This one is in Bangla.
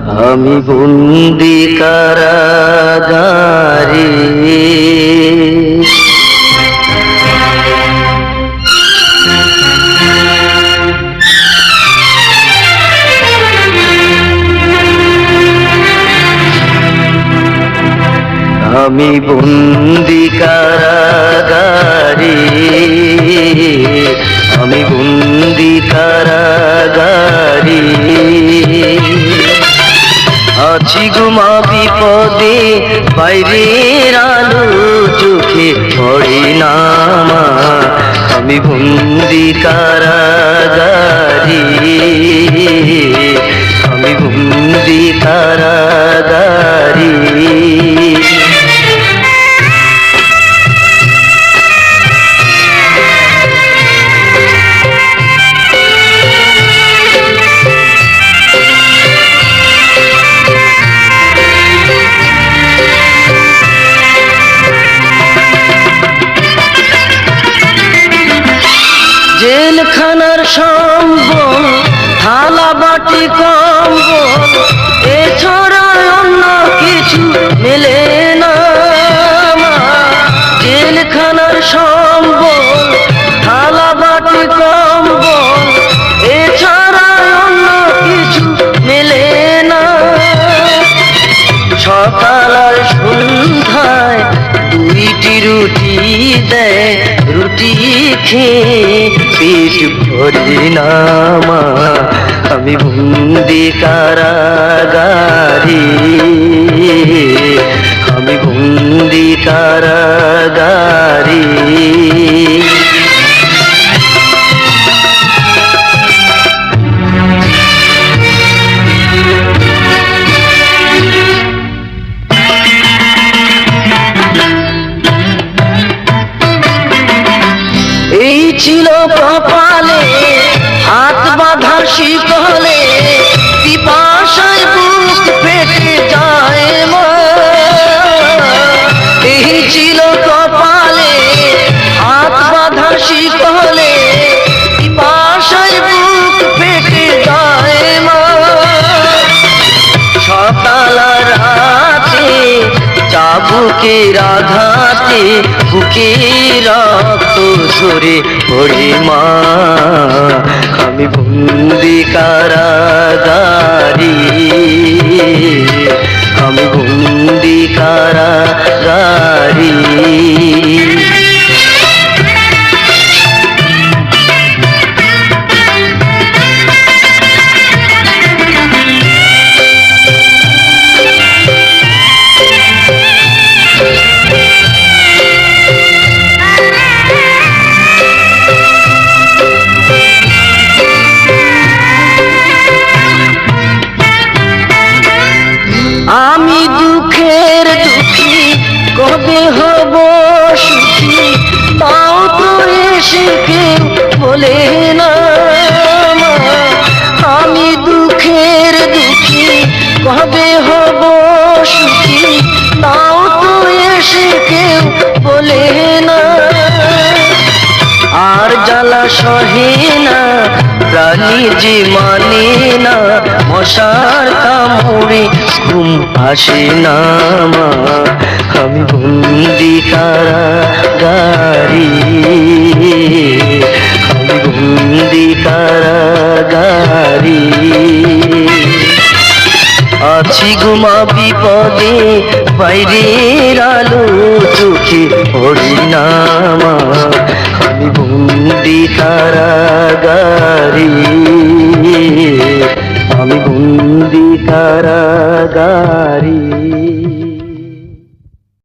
আমি বন্দি কারাগারে, আমি বন্দি কারাগারে, আমি বন্দি কারাগারে, আছি গুমা বিপদে, বাইরের আলো চোখে পড়ে না মা। আমি বন্দি কারাগারে, আমি বন্দি কারাগারে। জেলখানার সম্বল, থালা বাটি কম্বল, এছাড়া অন্য কিছু মেলে না মা। জেলখানার সম্বল, থালা বাটি কম্বল, এছাড়া অন্য কিছু মেলে না। সকাল আর সন্ধ্যায় দুইটি রুটি দেয়, রুটি খেয়ে পেট ভরে না মা। আমি বন্দি কারাগারে, আমি বন্দি কারাগারে। এই ছিল কপালে হাত বাঁধার শিকলে, পিপাসায় বুক ফেটে যায় মা। এই ছিল কপালে হাত বাঁধার শিকলে, পিপাসায় বুক ফেটে যায় মা। সকাল রাতে চাবুকের আঘাতে বুকে রক্ত ঝরে পড়ে মা। আমি বন্দি কারাগারে, আমি বন্দি কারাগারে। আমি দুঃখের দুঃখী, কবে হব সুখী, তাও তো এসে কেউ বলে না মা। আমি দুঃখের দুঃখী, কবে হব সুখী, তাও তো এসে কেউ বলে না। আর জ্বালা সহে না, প্রাণী যে মানে না, মশার কামড়ে ঘুম আসে না মা। আমি বন্দি কারাগারে, আমি বন্দি কারাগারে। আছি গুমা বিপদে, বাইরের আলো চোখে পড়ে না মা। আমি বন্দি কারাগারে, আমি বন্দি কারাগারে।